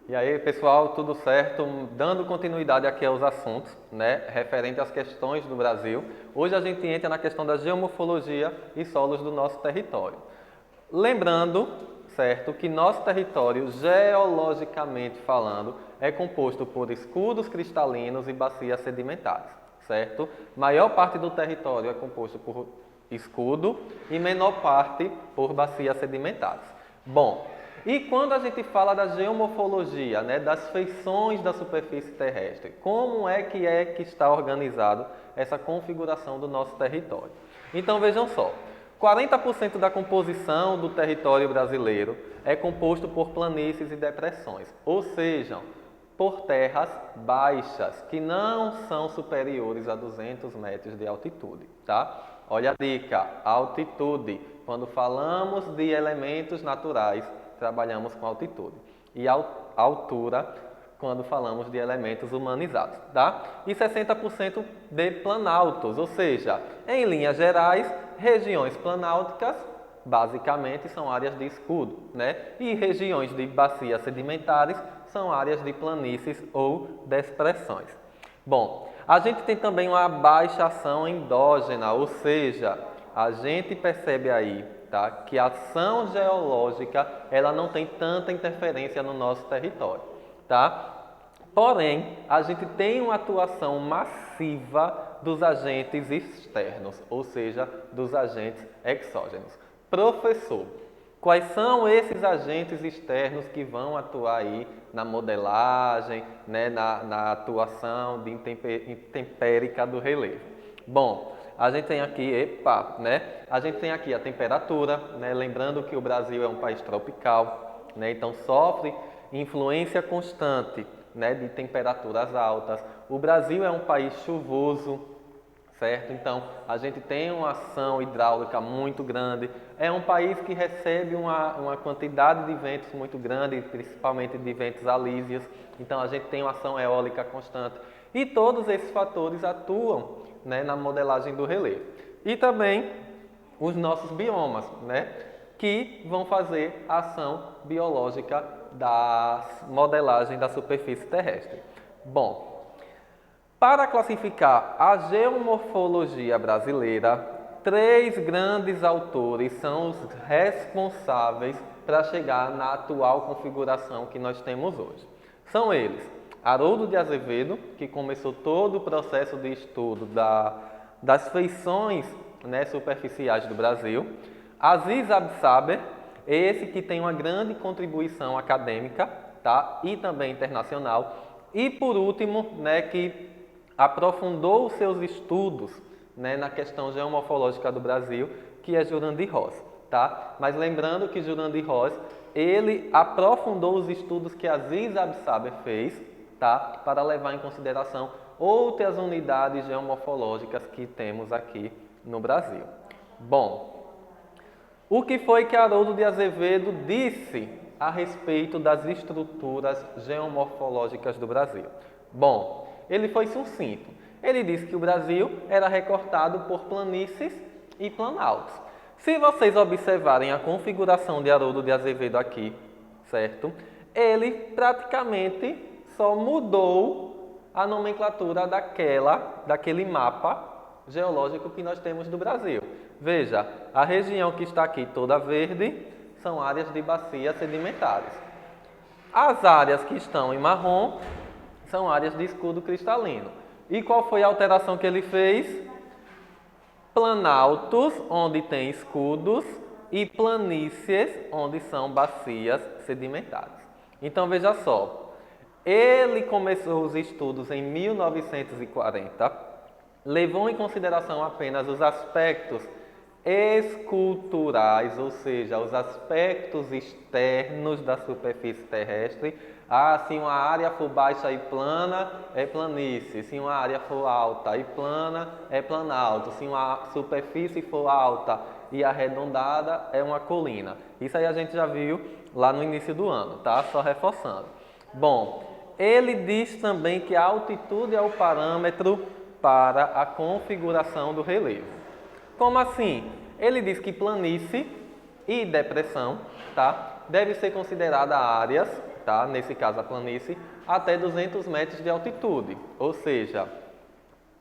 E aí, pessoal, tudo certo? Dando continuidade aqui aos assuntos, né, referente às questões do Brasil. Hoje a gente entra na questão da geomorfologia e solos do nosso território. Lembrando, certo, que nosso território, geologicamente falando, é composto por escudos cristalinos e bacias sedimentares, certo? Maior parte do território é composto por escudo e menor parte por bacias sedimentares. Bom, e quando a gente fala da geomorfologia, né, das feições da superfície terrestre, como é que está organizado essa configuração do nosso território? Então vejam só, 40% da composição do território brasileiro é composto por planícies e depressões, ou seja, por terras baixas, que não são superiores a 200 metros de altitude, tá? Olha a dica, altitude. Quando falamos de elementos naturais, trabalhamos com altitude. E altura, quando falamos de elementos humanizados, tá? E 60% de planaltos, ou seja, em linhas gerais, regiões planálticas, basicamente, são áreas de escudo, né? E regiões de bacias sedimentares são áreas de planícies ou depressões. Bom, a gente tem também uma baixa ação endógena, ou seja, a gente percebe aí, tá, que a ação geológica ela não tem tanta interferência no nosso território, tá? Porém, a gente tem uma atuação massiva dos agentes externos, ou seja, dos agentes exógenos. Professor, quais são esses agentes externos que vão atuar aí na modelagem, né, na atuação de intempérica do relevo? Bom, a gente tem aqui, a gente tem aqui a temperatura, né, lembrando que o Brasil é um país tropical, né, então sofre influência constante, né, de temperaturas altas. O Brasil é um país chuvoso, certo? Então, a gente tem uma ação hidráulica muito grande. É um país que recebe uma quantidade de ventos muito grande, principalmente de ventos alísios. Então, a gente tem uma ação eólica constante. E todos esses fatores atuam, né, na modelagem do relevo. E também os nossos biomas, né, que vão fazer a ação biológica da modelagem da superfície terrestre. Bom, para classificar a geomorfologia brasileira, 3 grandes autores são os responsáveis para chegar na atual configuração que nós temos hoje. São eles: Haroldo de Azevedo, que começou todo o processo de estudo das feições, né, superficiais do Brasil; Aziz Absaber, esse que tem uma grande contribuição acadêmica, tá, e também internacional; e por último, né, que aprofundou os seus estudos, né, na questão geomorfológica do Brasil, que é Jurandir Ross, tá? Mas lembrando que Jurandir Ross, ele aprofundou os estudos que Aziz Absaber fez, tá, para levar em consideração outras unidades geomorfológicas que temos aqui no Brasil. Bom, o que foi que Haroldo de Azevedo disse a respeito das estruturas geomorfológicas do Brasil? Bom, ele foi sucinto. Ele disse que o Brasil era recortado por planícies e planaltos. Se vocês observarem a configuração de Haroldo de Azevedo aqui, certo? Ele praticamente só mudou a nomenclatura daquele mapa geológico que nós temos do Brasil. Veja, a região que está aqui toda verde são áreas de bacias sedimentares. As áreas que estão em marrom são áreas de escudo cristalino. E qual foi a alteração que ele fez? Planaltos, onde tem escudos, e planícies, onde são bacias sedimentares. Então veja só, ele começou os estudos em 1940, levou em consideração apenas os aspectos esculturais, ou seja, os aspectos externos da superfície terrestre. Se uma área for baixa e plana, é planície. Se uma área for alta e plana, é planalto. Se uma superfície for alta e arredondada, é uma colina. Isso aí a gente já viu lá no início do ano, tá? Só reforçando. Bom, ele diz também que a altitude é o parâmetro para a configuração do relevo. Como assim? Ele diz que planície e depressão, tá, deve ser considerada áreas tá? Nesse caso a planície, até 200 metros de altitude, ou seja,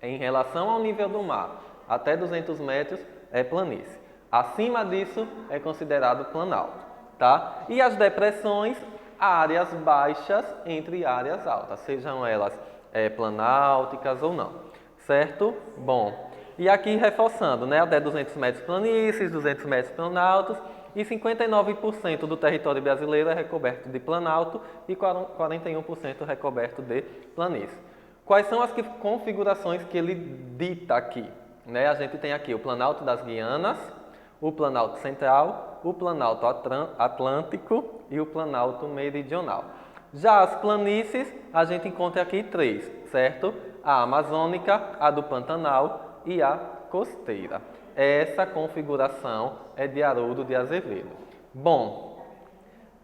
em relação ao nível do mar, até 200 metros é planície. Acima disso é considerado planalto, tá? E as depressões, áreas baixas entre áreas altas, sejam elas planálticas ou não, certo? Bom, e aqui reforçando, né? Até 200 metros planícies, 200 metros planaltos, e 59% do território brasileiro é recoberto de planalto e 41% recoberto de planície. Quais são as configurações que ele dita aqui? Né? A gente tem aqui o Planalto das Guianas, o Planalto Central, o Planalto Atlântico e o Planalto Meridional. Já as planícies, a gente encontra aqui 3, certo? A amazônica, a do Pantanal e a costeira. Essa configuração é de Haroldo de Azevedo. Bom,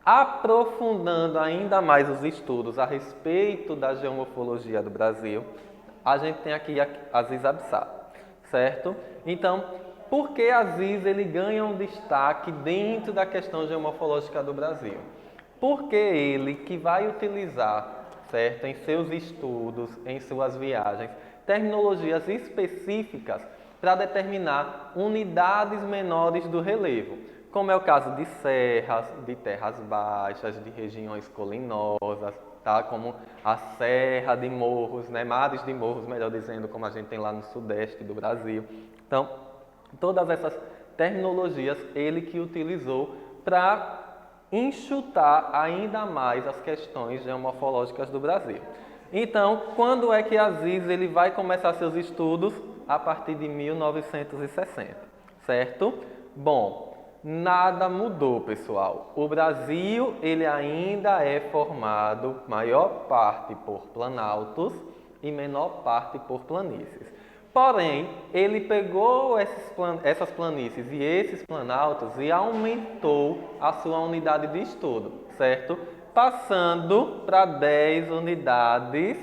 aprofundando ainda mais os estudos a respeito da geomorfologia do Brasil, a gente tem aqui Aziz Absal, certo? Então, por que Aziz ele ganha um destaque dentro da questão geomorfológica do Brasil? Porque ele que vai utilizar, certo, em seus estudos, em suas viagens, terminologias específicas para determinar unidades menores do relevo, como é o caso de serras, de terras baixas, de regiões colinosas, tá? Como a serra de morros, né? Mares de morros, melhor dizendo, como a gente tem lá no sudeste do Brasil. Então, todas essas terminologias ele que utilizou para enxutar ainda mais as questões geomorfológicas do Brasil. Então, quando é que Aziz ele vai começar seus estudos? A partir de 1960, certo? Bom, nada mudou, pessoal. O Brasil ele ainda é formado, maior parte por planaltos e menor parte por planícies. Porém, ele pegou essas planícies e esses planaltos e aumentou a sua unidade de estudo, certo? Passando para 10 unidades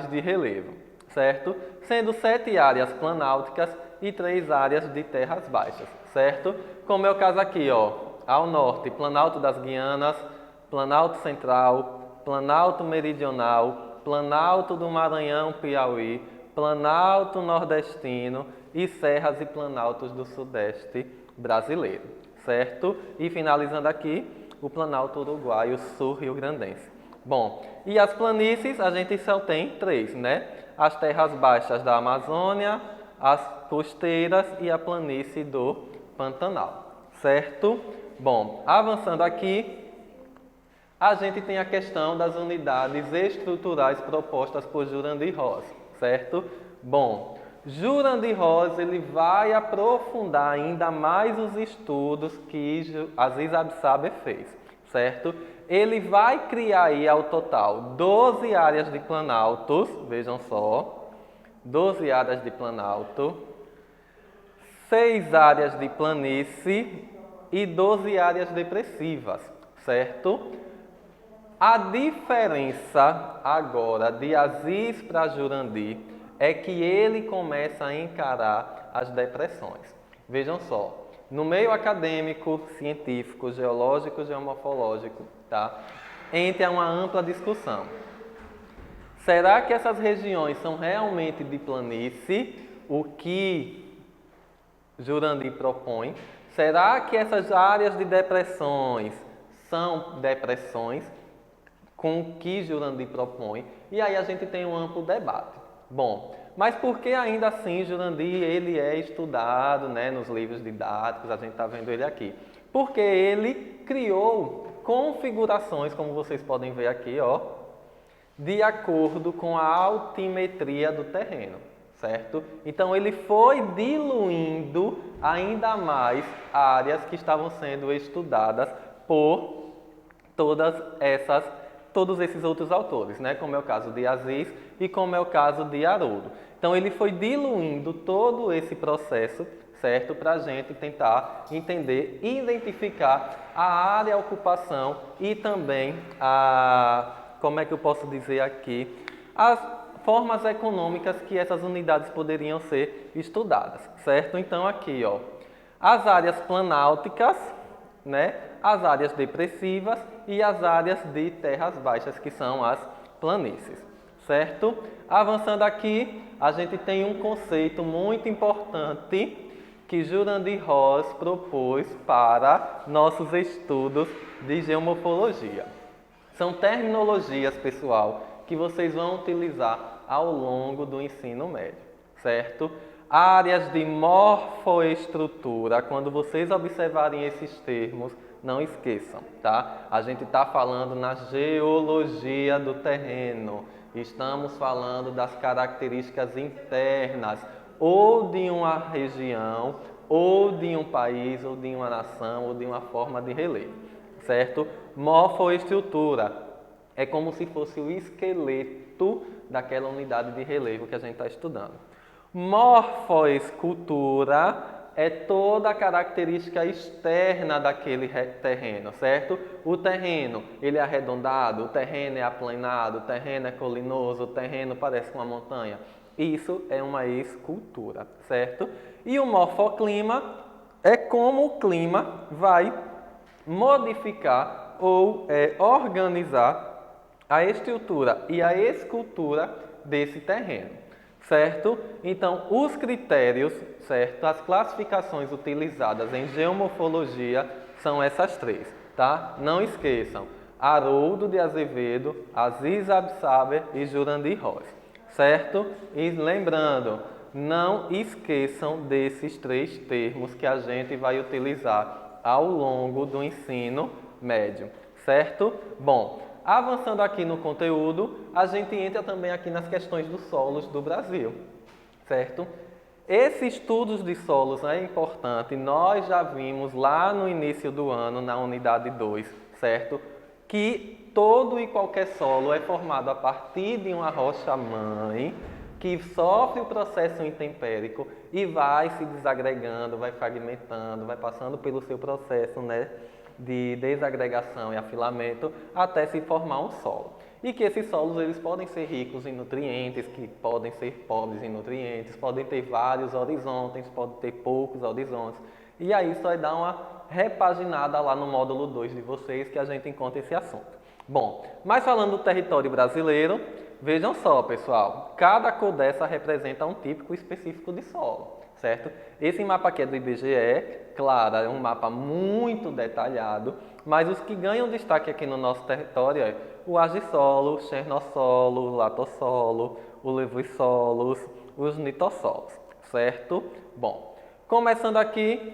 de relevo, certo? Sendo 7 áreas planálticas e 3 áreas de terras baixas, certo? Como é o caso aqui, ó, ao norte, Planalto das Guianas, Planalto Central, Planalto Meridional, Planalto do Maranhão, Piauí, Planalto Nordestino e serras e planaltos do Sudeste brasileiro, certo? E finalizando aqui, o Planalto Uruguaio Sul-Rio-Grandense. Bom, e as planícies a gente só tem 3, né? As terras baixas da Amazônia, as costeiras e a planície do Pantanal, certo? Bom, avançando aqui, a gente tem a questão das unidades estruturais propostas por Jurandir Rosa, certo? Bom, Jurandir Rosa ele vai aprofundar ainda mais os estudos que Aziz Absaber fez, certo? Ele vai criar aí ao total 12 áreas de planaltos, vejam só, 12 áreas de planalto, 6 áreas de planície e 12 áreas depressivas, certo? A diferença agora de Aziz para Jurandir é que ele começa a encarar as depressões. Vejam só, no meio acadêmico, científico, geológico, geomorfológico, tá? Entra uma ampla discussão. Será que essas regiões são realmente de planície, o que Jurandir propõe? Será que essas áreas de depressões são depressões, com o que Jurandir propõe? E aí a gente tem um amplo debate. Bom, mas por que ainda assim Jurandir ele é estudado, né, nos livros didáticos, a gente está vendo ele aqui? Porque ele criou configurações, como vocês podem ver aqui, ó, de acordo com a altimetria do terreno, certo? Então ele foi diluindo ainda mais áreas que estavam sendo estudadas por todos esses outros autores, né? Como é o caso de Aziz e como é o caso de Haroldo. Então ele foi diluindo todo esse processo, certo? Para a gente tentar entender e identificar a área, a ocupação e também como é que eu posso dizer aqui, as formas econômicas que essas unidades poderiam ser estudadas, certo? Então aqui, ó, As áreas planálticas, né? As áreas depressivas e as áreas de terras baixas, que são as planícies, certo? Avançando aqui, a gente tem um conceito muito importante que Jurandir Ross propôs para nossos estudos de geomorfologia. São terminologias, pessoal, que vocês vão utilizar ao longo do ensino médio, certo? Áreas de morfoestrutura, quando vocês observarem esses termos, não esqueçam, tá? A gente está falando na geologia do terreno, estamos falando das características internas, ou de uma região, ou de um país, ou de uma nação, ou de uma forma de relevo, certo? Morfoestrutura é como se fosse o esqueleto daquela unidade de relevo que a gente está estudando. Morfoescultura é toda a característica externa daquele terreno, certo? O terreno, ele é arredondado, o terreno é aplanado, o terreno é colinoso, o terreno parece uma montanha. Isso é uma escultura, certo? E o morfoclima é como o clima vai modificar ou organizar a estrutura e a escultura desse terreno, certo? Então, os critérios, certo? As classificações utilizadas em geomorfologia são essas três, tá? Não esqueçam, Haroldo de Azevedo, Aziz Absaber e Jurandir Ross, certo? E lembrando, não esqueçam desses três termos que a gente vai utilizar ao longo do ensino médio, certo? Bom, avançando aqui no conteúdo, a gente entra também aqui nas questões dos solos do Brasil, certo? Esse estudos de solos é importante, nós já vimos lá no início do ano, na unidade 2, certo? Que todo e qualquer solo é formado a partir de uma rocha-mãe, que sofre o processo intempérico e vai se desagregando, vai fragmentando, vai passando pelo seu processo, né, de desagregação e afilamento até se formar um solo. E que esses solos eles podem ser ricos em nutrientes, que podem ser pobres em nutrientes, podem ter vários horizontes, podem ter poucos horizontes. E aí isso vai dar uma repaginada lá no módulo 2 de vocês que a gente encontra esse assunto. Bom, mas falando do território brasileiro, vejam só, pessoal, cada cor dessa representa um típico específico de solo, certo? Esse mapa aqui é do IBGE, claro, é um mapa muito detalhado, mas os que ganham destaque aqui no nosso território é o argissolo, o chernossolo, o latossolo, o levuissolos, os nitossolos, certo? Bom, começando aqui,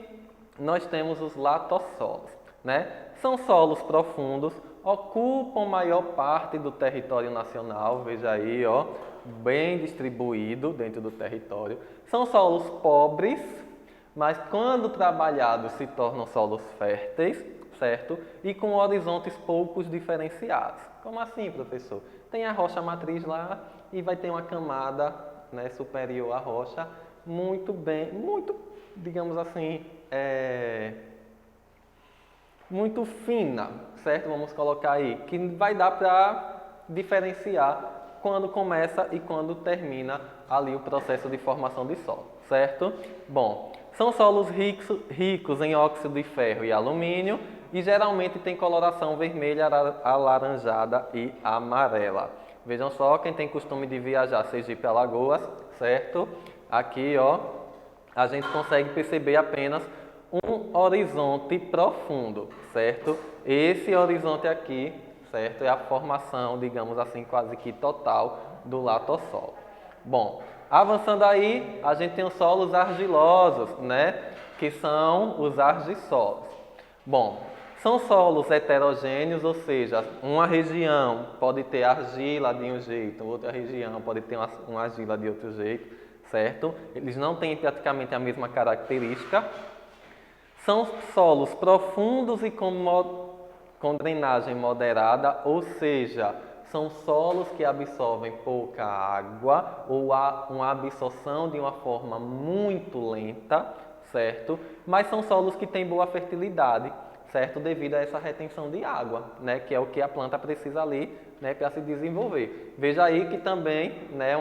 nós temos os latossolos, né? São solos profundos, ocupam maior parte do território nacional, veja aí, ó, bem distribuído dentro do território. São solos pobres, mas quando trabalhados se tornam solos férteis, certo? E com horizontes poucos diferenciados. Como assim, professor? Tem a rocha matriz lá e vai ter uma camada, né, superior à rocha, muito, digamos assim, muito fina, certo? Vamos colocar aí, que vai dar para diferenciar quando começa e quando termina ali o processo de formação de solo, certo? Bom, são solos ricos em óxido de ferro e alumínio e geralmente tem coloração vermelha, alaranjada e amarela. Vejam só, quem tem costume de viajar Sergipe Alagoas, certo? Aqui, ó, a gente consegue perceber apenas um horizonte profundo, certo? Esse horizonte aqui, certo? É a formação, digamos assim, quase que total do latossolo. Bom, avançando aí, a gente tem os solos argilosos, né? Que são os argissolos. Bom, são solos heterogêneos, ou seja, uma região pode ter argila de um jeito, outra região pode ter uma argila de outro jeito, certo? Eles não têm praticamente a mesma característica. São solos profundos e com drenagem moderada, ou seja, são solos que absorvem pouca água ou há uma absorção de uma forma muito lenta, certo? Mas são solos que têm boa fertilidade, certo? Devido a essa retenção de água, né? Que é o que a planta precisa ali, né, para se desenvolver. Veja aí que também, né,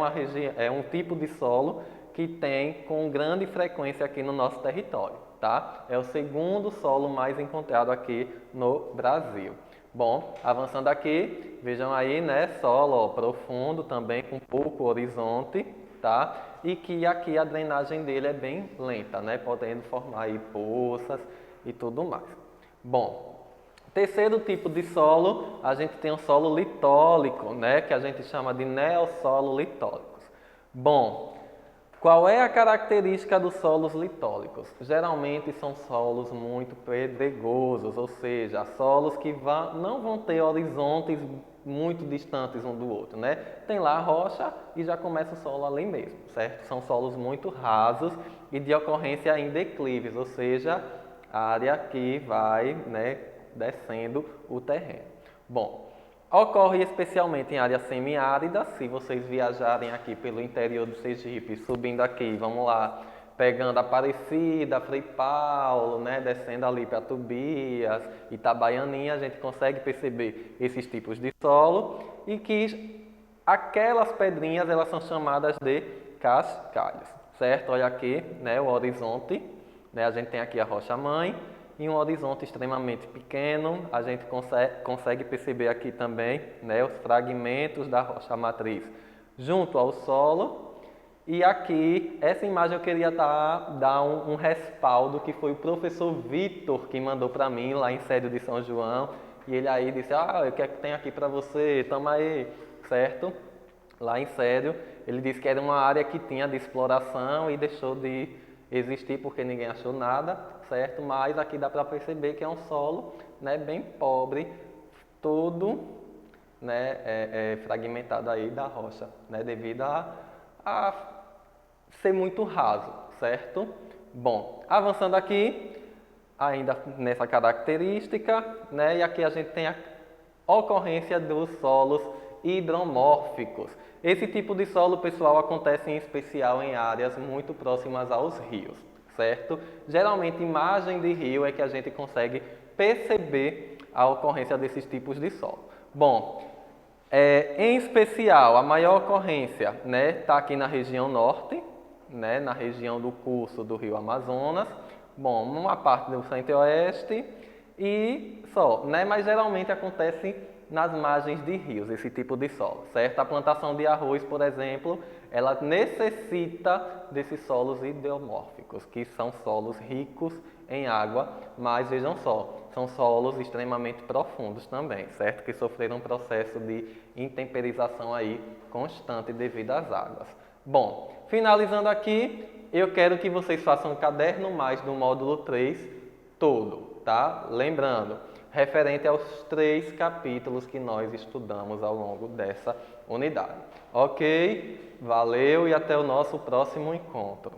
é um tipo de solo que tem com grande frequência aqui no nosso território, tá? É o segundo solo mais encontrado aqui no Brasil. Bom, avançando aqui, vejam aí, né, solo ó, profundo também com pouco horizonte, tá? E que aqui a drenagem dele é bem lenta, né, podendo formar aí poças e tudo mais. Bom, terceiro tipo de solo, a gente tem o solo litólico, né, que a gente chama de neossolo litólicos. Bom, qual é a característica dos solos litólicos? Geralmente são solos muito pedregosos, ou seja, solos que não vão ter horizontes muito distantes um do outro, né? Tem lá a rocha e já começa o solo ali mesmo, certo? São solos muito rasos e de ocorrência em declives, ou seja, a área que vai, né, descendo o terreno. Bom, ocorre especialmente em áreas semiáridas. Se vocês viajarem aqui pelo interior do Sergipe, subindo aqui, vamos lá, pegando Aparecida, Frei Paulo, né, descendo ali para Tubias, Itabaianinha, a gente consegue perceber esses tipos de solo e que aquelas pedrinhas elas são chamadas de cascalhos, certo? Olha aqui, né, o horizonte, né, a gente tem aqui a rocha-mãe. Em um horizonte extremamente pequeno, a gente consegue perceber aqui também, né, os fragmentos da rocha matriz junto ao solo. E aqui, essa imagem eu queria dar um respaldo, que foi o professor Vitor que mandou para mim lá em Cédio de São João. E ele aí disse, o que é que tem aqui para você? Toma aí, certo? Lá em Cédio, ele disse que era uma área que tinha de exploração e deixou de existir porque ninguém achou nada, certo? Mas aqui dá para perceber que é um solo, né, bem pobre, todo, né, fragmentado aí da rocha, né, devido a ser muito raso, certo? Bom, avançando aqui, ainda nessa característica, né, e aqui a gente tem a ocorrência dos solos hidromórficos. Esse tipo de solo, pessoal, acontece em especial em áreas muito próximas aos rios, certo? Geralmente, margem de rio é que a gente consegue perceber a ocorrência desses tipos de solo. Bom, em especial, a maior ocorrência, né, está aqui na região norte, né, na região do curso do rio Amazonas. Bom, uma parte do centro-oeste e só, né, mas geralmente acontece nas margens de rios, esse tipo de solo, certo? A plantação de arroz, por exemplo, ela necessita desses solos hidromórficos, que são solos ricos em água, mas vejam só, são solos extremamente profundos também, certo? Que sofreram um processo de intemperização aí constante devido às águas. Bom, finalizando aqui, eu quero que vocês façam um caderno mais do módulo 3 todo, tá? Lembrando, referente aos 3 capítulos que nós estudamos ao longo dessa unidade. Ok? Valeu e até o nosso próximo encontro.